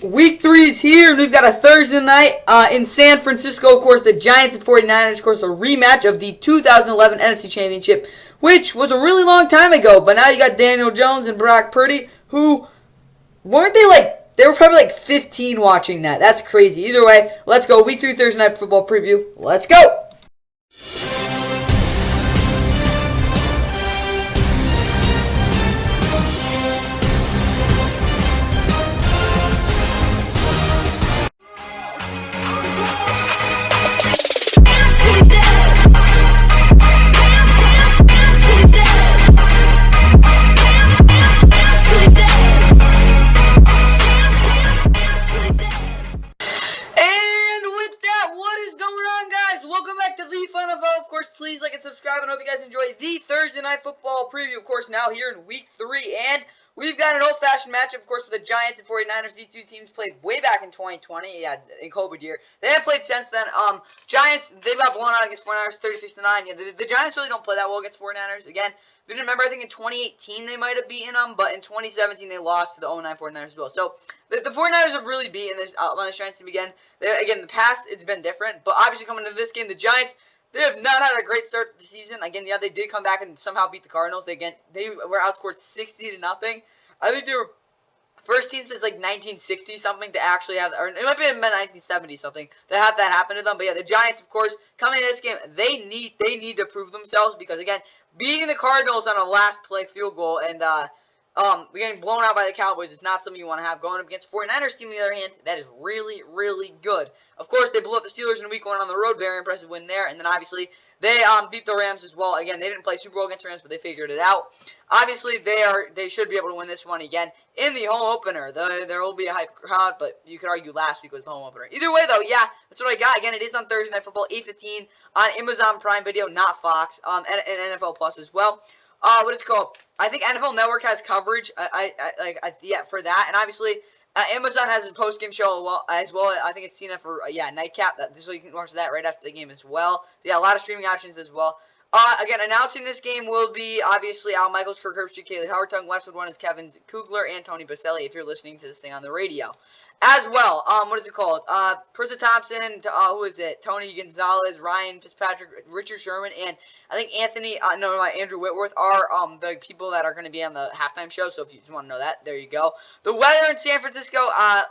Week 3 is here, and we've got a Thursday night in San Francisco. Of course, the Giants and 49ers. Of course, a rematch of the 2011 NFC Championship, which was a really long time ago. But now you got Daniel Jones and Brock Purdy, who weren't they like, they were probably like 15 watching that. That's crazy. Either way, let's go. Week 3 Thursday night football preview. Let's go. Please like and subscribe, and I hope you guys enjoy the Thursday Night Football preview. Of course, now here in Week 3, and we've got an old-fashioned matchup, of course, with the Giants and 49ers. These two teams played way back in 2020, in COVID year. They haven't played since then. Giants, they got blown out against 49ers 36-9. Yeah, the Giants really don't play that well against 49ers. Again, if you remember, I think in 2018 they might have beaten them, but in 2017 they lost to the 09 49ers as well. So the 49ers have really beaten this on the Giants team again. Again, in the past it's been different, but obviously coming into this game, the Giants, they have not had a great start to the season. Again, yeah, they did come back and somehow beat the Cardinals. They were outscored 60-0. I think they were first team since like 1960 something to actually have, or it might be in 1970 something to have that happen to them. But yeah, the Giants, of course, coming in this game, they need to prove themselves because again, beating the Cardinals on a last play field goal and getting blown out by the Cowboys is not something you want to have. Going up against 49ers team, on the other hand, that is really, really good. Of course, they blew up the Steelers in Week 1 on the road. Very impressive win there. And then, obviously, they beat the Rams as well. Again, they didn't play Super Bowl against the Rams, but they figured it out. Obviously, they should be able to win this one again in the home opener. There will be a hype crowd, but you could argue last week was the home opener. Either way, though, yeah, that's what I got. Again, it is on Thursday Night Football, 8:15 on Amazon Prime Video, not Fox, and NFL Plus as well. What it's called? I think NFL Network has coverage. For that, and obviously Amazon has a post game show as well. I think it's TNF for nightcap. So you can watch that right after the game as well. So yeah, a lot of streaming options as well. Again, announcing this game will be obviously Al Michaels, Kirk Herbstreit, Kaylee Howard-Tongue, Westwood One is Kevin Kugler, and Tony Baselli. If you're listening to this thing on the radio, as well. What is it called? Krista Thompson. Who is it? Tony Gonzalez, Ryan Fitzpatrick, Richard Sherman, and I think Andrew Whitworth are the people that are going to be on the halftime show. So if you just want to know that, there you go. The weather in San Francisco.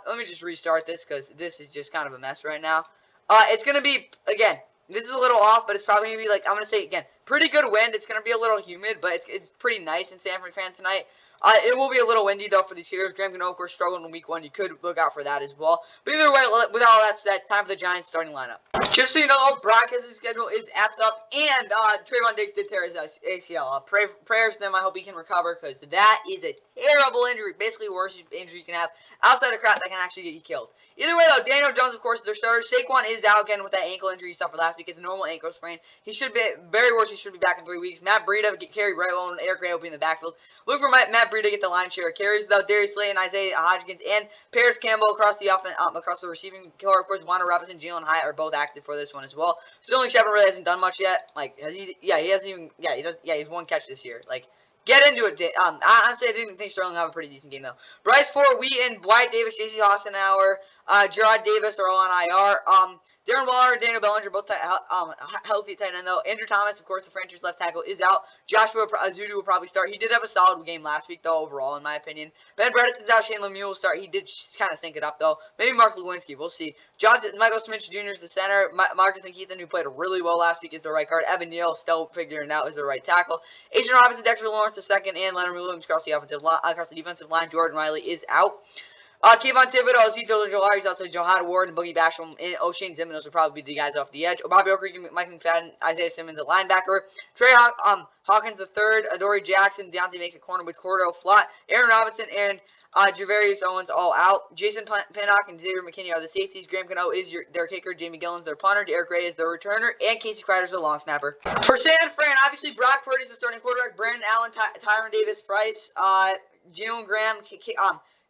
Let me just restart this because this is just kind of a mess right now. It's going to be again. This is a little off, but it's probably going to be I'm going to say again, pretty good wind. It's going to be a little humid, but it's pretty nice in San Fran tonight. It will be a little windy, though, for these Steelers. Graham Gano, of course, struggled in Week 1. You could look out for that as well. But either way, with all that said, time for the Giants starting lineup. Just so you know, Brock has his schedule is apped up, and Trayvon Diggs did tear his ACL. Prayers to them. I hope he can recover, because that is a terrible injury. Basically, the worst injury you can have outside of crap that can actually get you killed. Either way, though, Daniel Jones, of course, is their starter. Saquon is out again with that ankle injury he suffered last week. It's a normal ankle sprain. He should be, very worse, he should be back in 3 weeks. Matt Breida carried right well, and Eric Gray will be in the backfield. Look for Matt Breida to get the line share carries, though. Darius Slay and Isaiah Hodgkins and Paris Campbell across the receiving core. Of course, Wanda Robinson, Jalen Hyatt are both active for this one as well. Sterling Shepard really hasn't done much yet. Has he? Yeah, he hasn't even. Yeah, he does. Yeah, he's one catch this year. Get into it. Honestly, I didn't think Sterling will have a pretty decent game, though. Bryce Ford, Wheaton, Wyatt Davis, J.C. Hassenauer, Gerard Davis are all on IR. Darren Waller and Daniel Bellinger both healthy at tight end, though. Andrew Thomas, of course, the franchise left tackle, is out. Joshua Azudu will probably start. He did have a solid game last week, though, overall, in my opinion. Ben Bredeson's out. Shane Lemieux will start. He did kind of sync it up, though. Maybe Mark Lewinsky. We'll see. Michael Smith Jr. is the center. Marcus McKeithen, who played really well last week, is the right guard. Evan Neal, still figuring it out, is the right tackle. Adrian Robinson, Dexter Lawrence, the second, and Leonard Williams across the defensive line. Jordan Riley is out. Kayvon Thibodeau, Zito Jolari's outside. Johad Ward and Boogie Basham and O'Shane Ziminos will probably be the guys off the edge. Bobby Okereke, Mike McFadden, Isaiah Simmons at linebacker. Trey Hawkins III, Adoree Jackson, Deontay makes a corner with Cordell Flott, Aaron Robinson, and Javarius Owens all out. Jason Pinnock and Xavier McKinney are the safeties. Graham Cano is their kicker. Jamie Gillen's their punter. Derek Gray is their returner. And Casey Kreider's the long snapper. For San Fran, obviously Brock Purdy's the starting quarterback. Brandon Allen, Tyron Davis Price, Jalen Graham,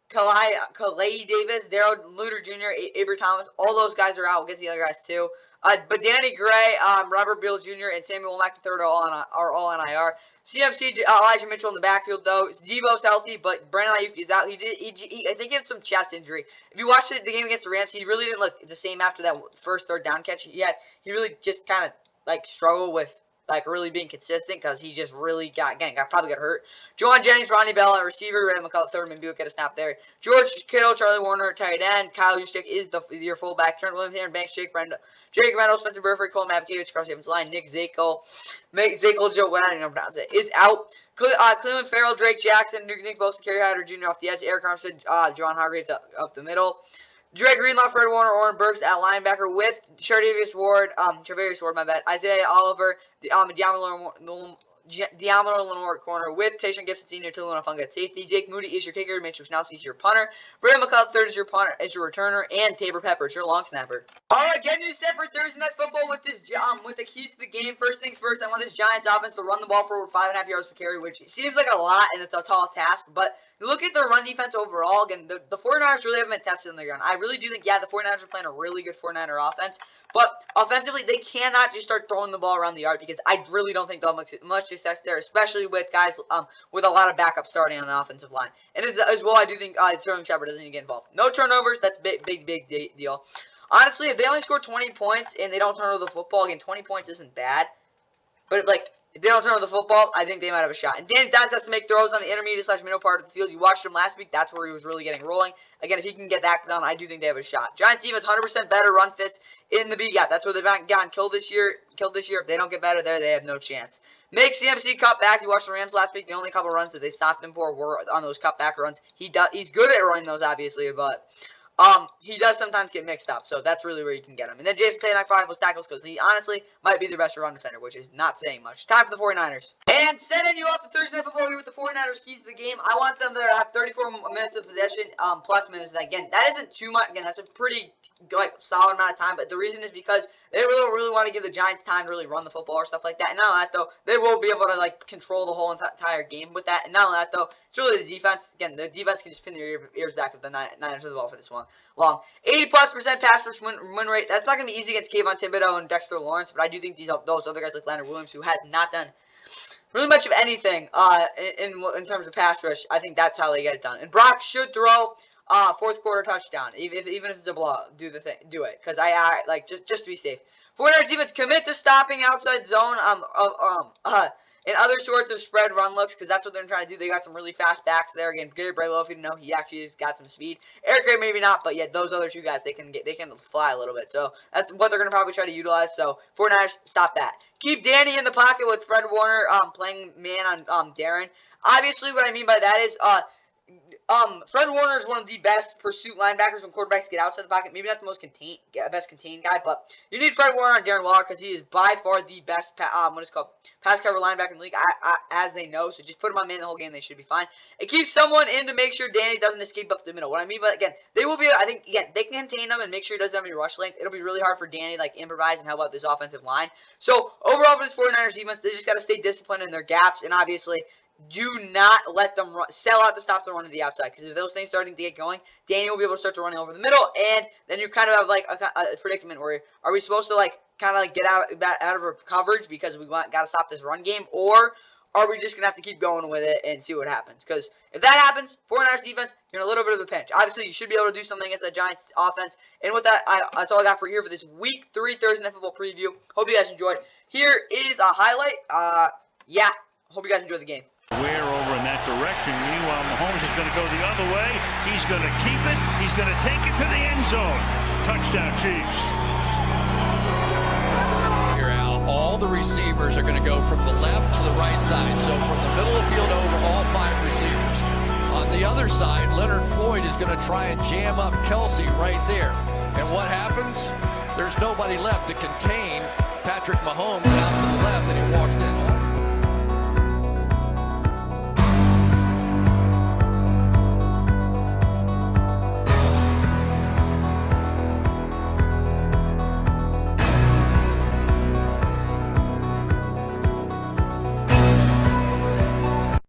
Calais Davis, Darrell Luter Jr., Abra Thomas, all those guys are out. We'll get to the other guys too. But Danny Gray, Robert Beal Jr., and Samuel Womack III are all on IR. CMC, Elijah Mitchell in the backfield, though. Devo's healthy, but Brandon Ayuk is out. I think he had some chest injury. If you watched the game against the Rams, he really didn't look the same after that first third down catch he had. He really just kind of, like, struggled with, like, really being consistent because he just really probably got hurt. Juwan Jennings, Ronnie Bell at receiver, Randall McCullough third, and Buick get a snap there. George Kittle, Charlie Warner, tight end. Kyle Juszczyk is your fullback. Trent Williams, Aaron Banks, Jake Reynolds, Spencer Burford, Cole Mavkevich, across the offensive line. Nick Zakel, Joe, what I don't know how to pronounce it, is out. Cleveland Farrell, Drake Jackson, Nick Bosa, Kerry Hyder Jr. off the edge. Eric Armstead, Javon Hargraves up the middle. Dre Greenlaw, Fred Warner, Oren Burks at linebacker with Charvarius Ward, Isaiah Oliver, Diamond Lenore corner with Tayshaun Gibson Sr. to Lunafunga at safety. Jake Moody is your kicker. Mitchell Schnauze is your punter. Brandon McCullough III is your punter, is your returner, and Tabor Pepper is your long snapper. All right, getting you set for Thursday Night Football with this with the keys to the game. First things first, I want this Giants offense to run the ball for over 5.5 yards per carry, which seems like a lot and it's a tall task, but look at their run defense overall. Again, the 49ers really haven't been tested in the ground. I really do think, the 49ers are playing a really good 49er offense, but offensively, they cannot just start throwing the ball around the yard because I really don't think they'll have much success there, especially with guys with a lot of backup starting on the offensive line. And as well, I do think Sterling Shepard doesn't need to get involved. No turnovers, that's big deal. Honestly, if they only score 20 points and they don't turn over the football, again, 20 points isn't bad, but if they don't turn over the football, I think they might have a shot. And Danny Dimes has to make throws on the intermediate/middle part of the field. You watched him last week. That's where he was really getting rolling. Again, if he can get that done, I do think they have a shot. Giants defense 100% better run fits in the B-gap. That's where they've gotten killed this year. If they don't get better there, they have no chance. Make CMC cut back. You watched the Rams last week. The only couple runs that they stopped him for were on those cutback runs. He's good at running those, obviously, but he does sometimes get mixed up, so that's really where you can get him. And then Jason Payne, 5 with tackles, because he honestly might be their best run defender, which is not saying much. Time for the 49ers. And sending you off the Thursday Night Football here with the 49ers keys to the game. I want them to have 34 minutes of possession, plus minutes. Again, that isn't too much. Again, that's a pretty solid amount of time, but the reason is because they really want to give the Giants time to really run the football or stuff like that. And not only that, though, they will be able to control the whole entire game with that. And not only that, though, it's really the defense. Again, the defense can just pin their ears back if the Niners have the ball for this one long. 80+% pass rush win rate. That's not going to be easy against Kayvon Thibodeau and Dexter Lawrence, but I do think those other guys like Leonard Williams, who has not done really much of anything in terms of pass rush, I think that's how they get it done. And Brock should throw fourth quarter touchdown, even if it's a blowout. Do it, because I just to be safe. 49ers defense commit to stopping outside zone and other sorts of spread run looks, because that's what they're trying to do. They got some really fast backs there. Again, Gary Braylow, if you didn't know, he actually has got some speed. Eric Gray maybe not, but yet those other two guys, they can fly a little bit. So that's what they're going to probably try to utilize. So 49ers, stop that. Keep Danny in the pocket with Fred Warner playing man on Darren. Obviously, what I mean by that is Fred Warner is one of the best pursuit linebackers when quarterbacks get outside the pocket. Maybe not the most best contained guy, but you need Fred Warner on Darren Waller because he is by far the best pass cover linebacker in the league, as they know. So just put him on man the whole game; they should be fine. It keeps someone in to make sure Danny doesn't escape up the middle. What I mean by again, they will be. I think they can contain him and make sure he doesn't have any rush length. It'll be really hard for Danny to improvise and help out this offensive line. So overall for this 49ers defense, they just got to stay disciplined in their gaps and obviously do not let them sell out to stop the run to the outside, because if those things starting to get going, Danny will be able to start to run over the middle, and then you kind of have a predicament where are we supposed to get out of our coverage because we got to stop this run game, or are we just going to have to keep going with it and see what happens? Because if that happens, 49ers defense, you're in a little bit of a pinch. Obviously, you should be able to do something against that Giants offense. And with that, that's all I got for here for this Week 3 Thursday Night Football preview. Hope you guys enjoyed. Here is a highlight. Hope you guys enjoyed the game. Ware over in that direction. Meanwhile, Mahomes is going to go the other way. He's going to keep it. He's going to take it to the end zone. Touchdown, Chiefs. Here, Al, all the receivers are going to go from the left to the right side. So from the middle of the field over, all 5 receivers. On the other side, Leonard Floyd is going to try and jam up Kelsey right there. And what happens? There's nobody left to contain Patrick Mahomes.